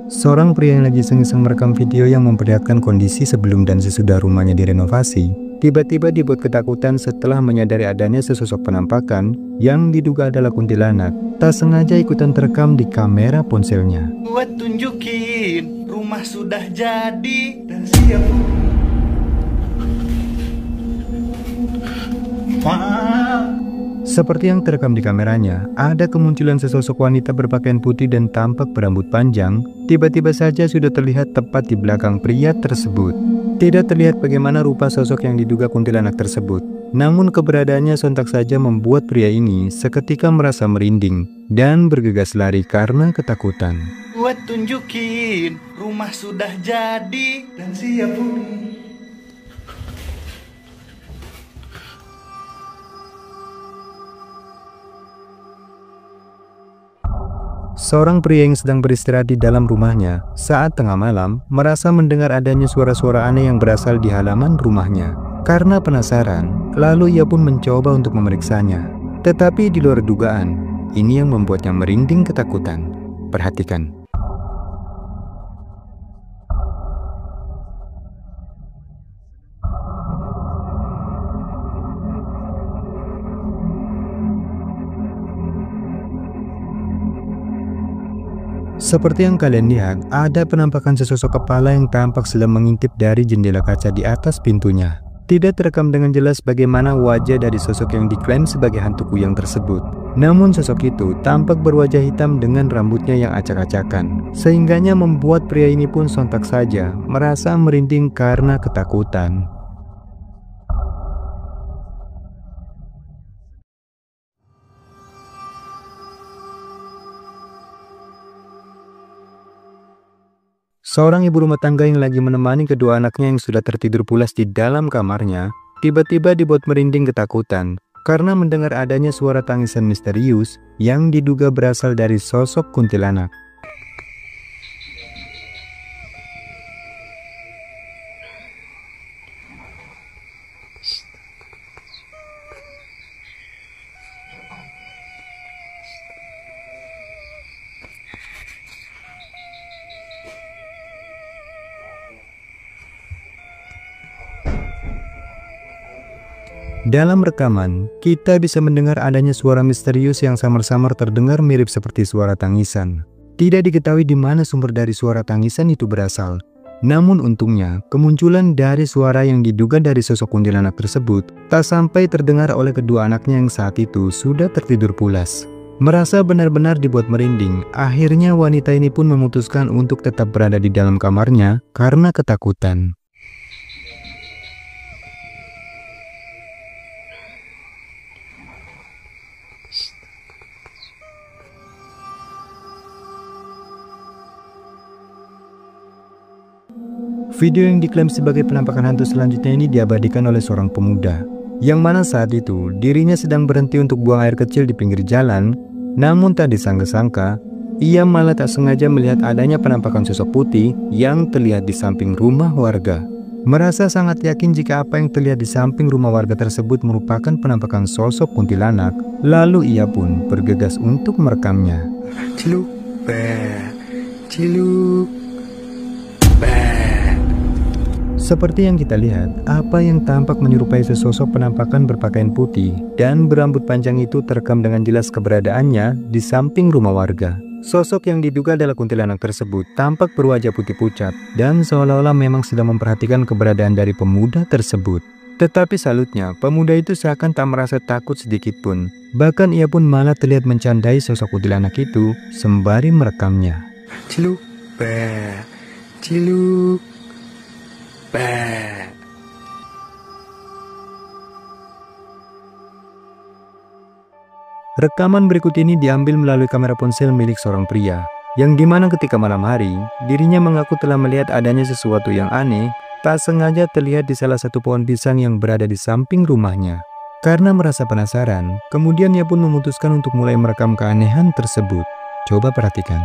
Seorang pria yang lagi iseng-iseng merekam video yang memperlihatkan kondisi sebelum dan sesudah rumahnya direnovasi, tiba-tiba dibuat ketakutan setelah menyadari adanya sesosok penampakan yang diduga adalah kuntilanak, tak sengaja ikutan terekam di kamera ponselnya. Buat tunjukin, rumah sudah jadi dan siap. Seperti yang terekam di kameranya, ada kemunculan sesosok wanita berpakaian putih dan tampak berambut panjang, tiba-tiba saja sudah terlihat tepat di belakang pria tersebut. Tidak terlihat bagaimana rupa sosok yang diduga kuntilanak tersebut, namun keberadaannya sontak saja membuat pria ini seketika merasa merinding dan bergegas lari karena ketakutan. Buat tunjukin, rumah sudah jadi dan siap huni. Seorang pria yang sedang beristirahat di dalam rumahnya saat tengah malam merasa mendengar adanya suara-suara aneh yang berasal di halaman rumahnya. Karena penasaran, lalu ia pun mencoba untuk memeriksanya. Tetapi di luar dugaan, ini yang membuatnya merinding ketakutan. Perhatikan. Seperti yang kalian lihat, ada penampakan sesosok kepala yang tampak sedang mengintip dari jendela kaca di atas pintunya. Tidak terekam dengan jelas bagaimana wajah dari sosok yang diklaim sebagai hantu kuyang tersebut. Namun sosok itu tampak berwajah hitam dengan rambutnya yang acak-acakan, sehingganya membuat pria ini pun sontak saja merasa merinding karena ketakutan. Seorang ibu rumah tangga yang lagi menemani kedua anaknya yang sudah tertidur pulas di dalam kamarnya, tiba-tiba dibuat merinding ketakutan karena mendengar adanya suara tangisan misterius yang diduga berasal dari sosok kuntilanak. Dalam rekaman, kita bisa mendengar adanya suara misterius yang samar-samar terdengar mirip seperti suara tangisan. Tidak diketahui di mana sumber dari suara tangisan itu berasal. Namun untungnya, kemunculan dari suara yang diduga dari sosok kuntilanak tersebut tak sampai terdengar oleh kedua anaknya yang saat itu sudah tertidur pulas. Merasa benar-benar dibuat merinding, akhirnya wanita ini pun memutuskan untuk tetap berada di dalam kamarnya karena ketakutan. Video yang diklaim sebagai penampakan hantu selanjutnya ini diabadikan oleh seorang pemuda, yang mana saat itu dirinya sedang berhenti untuk buang air kecil di pinggir jalan, namun tak disangka-sangka, ia malah tak sengaja melihat adanya penampakan sosok putih yang terlihat di samping rumah warga. Merasa sangat yakin jika apa yang terlihat di samping rumah warga tersebut merupakan penampakan sosok kuntilanak, lalu ia pun bergegas untuk merekamnya. Ciluk, ciluk. Seperti yang kita lihat, apa yang tampak menyerupai sesosok penampakan berpakaian putih dan berambut panjang itu terekam dengan jelas keberadaannya di samping rumah warga. Sosok yang diduga adalah kuntilanak tersebut tampak berwajah putih pucat dan seolah-olah memang sedang memperhatikan keberadaan dari pemuda tersebut. Tetapi salutnya, pemuda itu seakan tak merasa takut sedikit pun. Bahkan ia pun malah terlihat mencandai sosok kuntilanak itu sembari merekamnya. Ciluk, ciluk. Rekaman berikut ini diambil melalui kamera ponsel milik seorang pria, yang dimana ketika malam hari, dirinya mengaku telah melihat adanya sesuatu yang aneh, tak sengaja terlihat di salah satu pohon pisang yang berada di samping rumahnya. Karena merasa penasaran, kemudian ia pun memutuskan untuk mulai merekam keanehan tersebut. Coba perhatikan.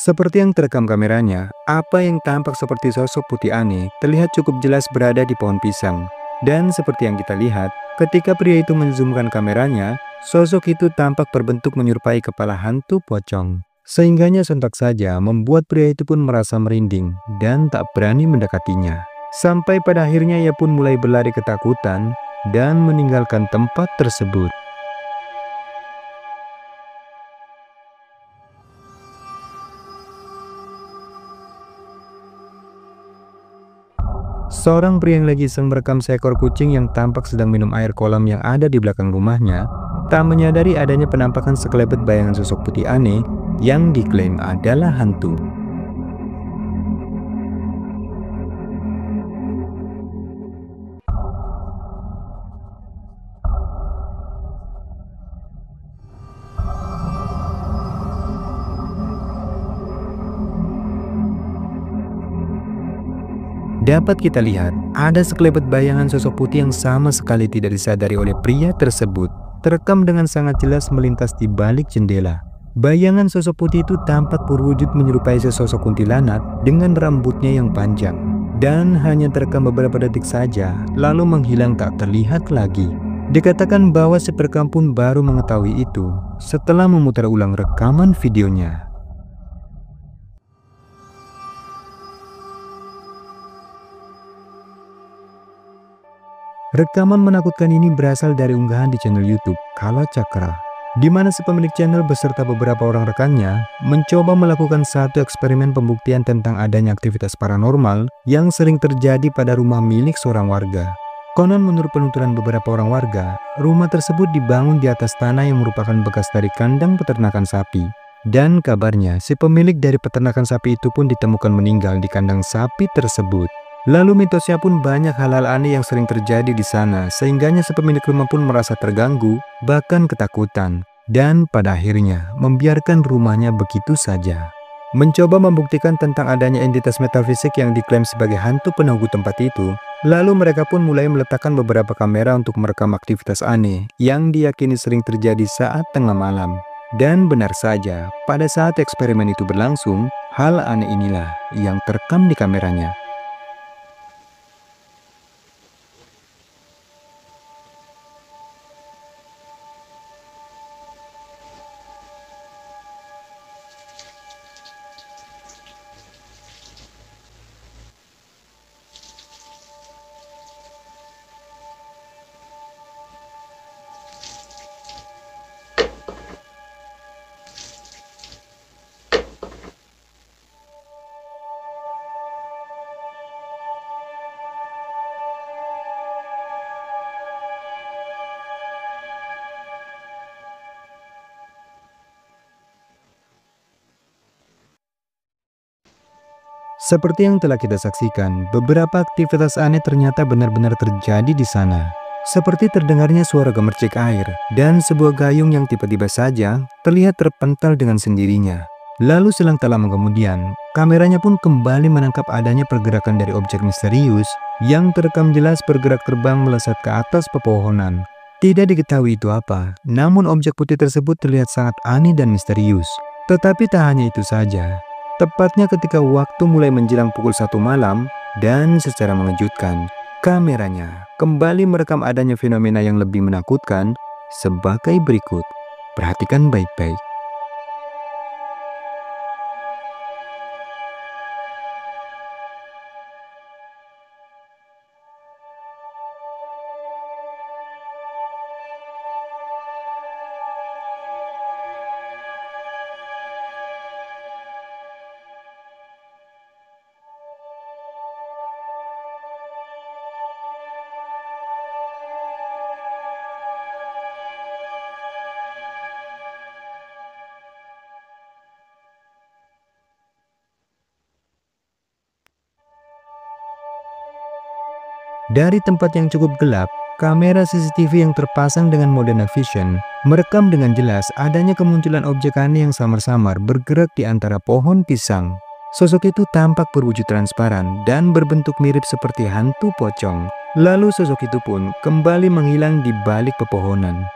Seperti yang terekam kameranya, apa yang tampak seperti sosok putih aneh terlihat cukup jelas berada di pohon pisang. Dan seperti yang kita lihat, ketika pria itu menzoomkan kameranya, sosok itu tampak berbentuk menyerupai kepala hantu pocong. Sehingganya sontak saja membuat pria itu pun merasa merinding dan tak berani mendekatinya. Sampai pada akhirnya ia pun mulai berlari ketakutan dan meninggalkan tempat tersebut. Seorang pria yang lagi iseng merekam seekor kucing yang tampak sedang minum air kolam yang ada di belakang rumahnya, tak menyadari adanya penampakan sekelebat bayangan sosok putih aneh yang diklaim adalah hantu. Dapat kita lihat, ada sekelebat bayangan sosok putih yang sama sekali tidak disadari oleh pria tersebut, terekam dengan sangat jelas melintas di balik jendela. Bayangan sosok putih itu tampak berwujud menyerupai sesosok kuntilanak dengan rambutnya yang panjang, dan hanya terekam beberapa detik saja, lalu menghilang tak terlihat lagi. Dikatakan bahwa si perekam pun baru mengetahui itu setelah memutar ulang rekaman videonya. Rekaman menakutkan ini berasal dari unggahan di channel YouTube Kala Cakra, di mana si pemilik channel beserta beberapa orang rekannya mencoba melakukan satu eksperimen pembuktian tentang adanya aktivitas paranormal yang sering terjadi pada rumah milik seorang warga. Konon menurut penuturan beberapa orang warga, rumah tersebut dibangun di atas tanah yang merupakan bekas dari kandang peternakan sapi. Dan kabarnya si pemilik dari peternakan sapi itu pun ditemukan meninggal di kandang sapi tersebut. Lalu mitosnya pun banyak hal-hal aneh yang sering terjadi di sana, sehingganya si pemilik rumah pun merasa terganggu, bahkan ketakutan, dan pada akhirnya membiarkan rumahnya begitu saja. Mencoba membuktikan tentang adanya entitas metafisik yang diklaim sebagai hantu penunggu tempat itu, lalu mereka pun mulai meletakkan beberapa kamera untuk merekam aktivitas aneh yang diyakini sering terjadi saat tengah malam. Dan benar saja, pada saat eksperimen itu berlangsung, hal aneh inilah yang terekam di kameranya. Seperti yang telah kita saksikan, beberapa aktivitas aneh ternyata benar-benar terjadi di sana. Seperti terdengarnya suara gemercik air, dan sebuah gayung yang tiba-tiba saja terlihat terpental dengan sendirinya. Lalu selang tak lama kemudian, kameranya pun kembali menangkap adanya pergerakan dari objek misterius yang terekam jelas bergerak terbang melesat ke atas pepohonan. Tidak diketahui itu apa, namun objek putih tersebut terlihat sangat aneh dan misterius. Tetapi tak hanya itu saja. Tepatnya ketika waktu mulai menjelang pukul 1 malam, dan secara mengejutkan, kameranya kembali merekam adanya fenomena yang lebih menakutkan sebagai berikut. Perhatikan baik-baik. Dari tempat yang cukup gelap, kamera CCTV yang terpasang dengan mode night vision merekam dengan jelas adanya kemunculan objek aneh yang samar-samar bergerak di antara pohon pisang. Sosok itu tampak berwujud transparan dan berbentuk mirip seperti hantu pocong. Lalu sosok itu pun kembali menghilang di balik pepohonan.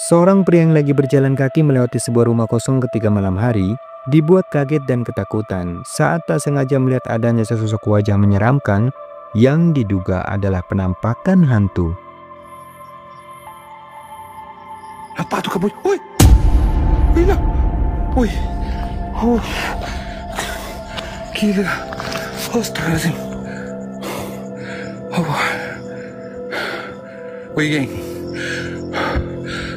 Seorang pria yang lagi berjalan kaki melewati sebuah rumah kosong ketika malam hari dibuat kaget dan ketakutan saat tak sengaja melihat adanya sesosok wajah menyeramkan yang diduga adalah penampakan hantu. Apa tuh kamu? Woi, gila, woi, oh, gila, astagfirullahaladzim, oh, woi geng,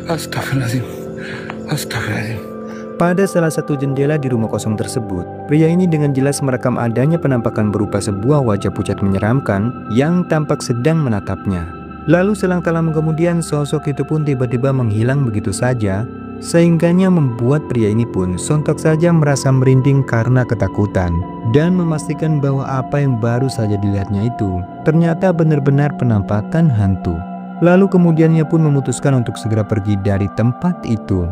astagfirullahaladzim, astagfirullahaladzim. Pada salah satu jendela di rumah kosong tersebut, pria ini dengan jelas merekam adanya penampakan berupa sebuah wajah pucat menyeramkan yang tampak sedang menatapnya. Lalu selang tak lama kemudian sosok itu pun tiba-tiba menghilang begitu saja, sehingganya membuat pria ini pun sontak saja merasa merinding karena ketakutan dan memastikan bahwa apa yang baru saja dilihatnya itu ternyata benar-benar penampakan hantu. Lalu kemudian ia pun memutuskan untuk segera pergi dari tempat itu.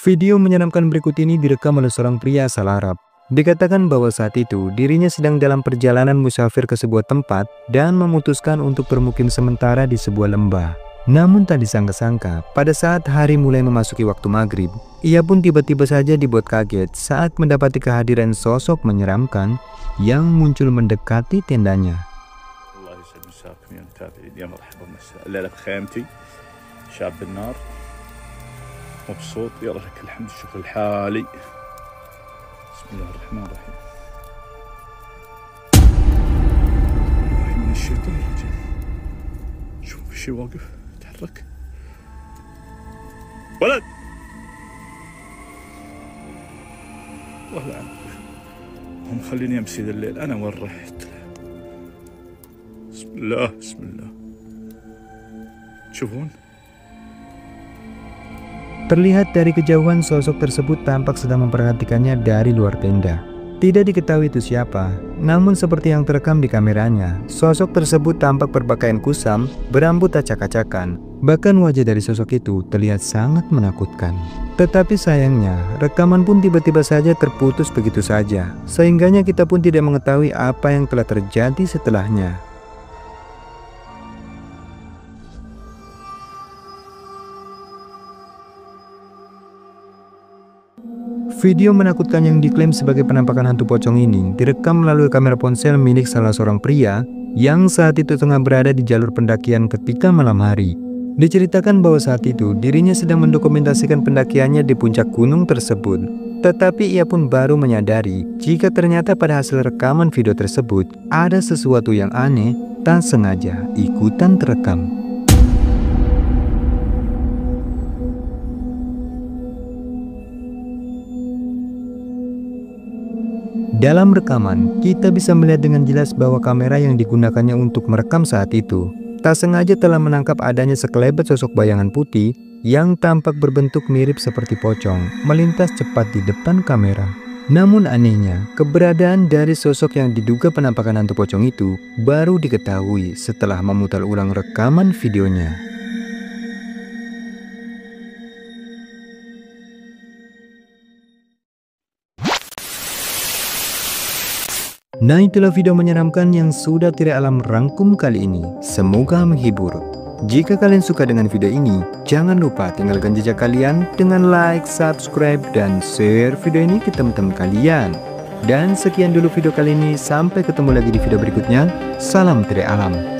Video menyeramkan berikut ini direkam oleh seorang pria asal Arab. Dikatakan bahwa saat itu dirinya sedang dalam perjalanan musafir ke sebuah tempat dan memutuskan untuk bermukim sementara di sebuah lembah. Namun tak disangka-sangka, pada saat hari mulai memasuki waktu maghrib, ia pun tiba-tiba saja dibuat kaget saat mendapati kehadiran sosok menyeramkan yang muncul mendekati tendanya. مبسوط يلا لك الحمد شوف الحالي بسم الله الرحمن الرحيم من الشيطان الرجيم شوف في شيء واقف تحرك ولد والله هم خليني امشي ذا الليل انا وين رحت بسم الله بسم الله تشوفون. Terlihat dari kejauhan sosok tersebut tampak sedang memperhatikannya dari luar tenda. Tidak diketahui itu siapa, namun seperti yang terekam di kameranya, sosok tersebut tampak berpakaian kusam, berambut acak-acakan. Bahkan wajah dari sosok itu terlihat sangat menakutkan. Tetapi sayangnya, rekaman pun tiba-tiba saja terputus begitu saja, sehingganya kita pun tidak mengetahui apa yang telah terjadi setelahnya. Video menakutkan yang diklaim sebagai penampakan hantu pocong ini direkam melalui kamera ponsel milik salah seorang pria yang saat itu tengah berada di jalur pendakian ketika malam hari. Diceritakan bahwa saat itu dirinya sedang mendokumentasikan pendakiannya di puncak gunung tersebut. Tetapi ia pun baru menyadari jika ternyata pada hasil rekaman video tersebut ada sesuatu yang aneh tak sengaja ikutan terekam. Dalam rekaman, kita bisa melihat dengan jelas bahwa kamera yang digunakannya untuk merekam saat itu tak sengaja telah menangkap adanya sekelebat sosok bayangan putih yang tampak berbentuk mirip seperti pocong melintas cepat di depan kamera. Namun anehnya, keberadaan dari sosok yang diduga penampakan hantu pocong itu baru diketahui setelah memutar ulang rekaman videonya. Nah, itulah video menyeramkan yang sudah Tire Alam rangkum kali ini. Semoga menghibur. Jika kalian suka dengan video ini, jangan lupa tinggalkan jejak kalian dengan like, subscribe, dan share video ini ke teman-teman kalian. Dan sekian dulu video kali ini, sampai ketemu lagi di video berikutnya. Salam Tire Alam.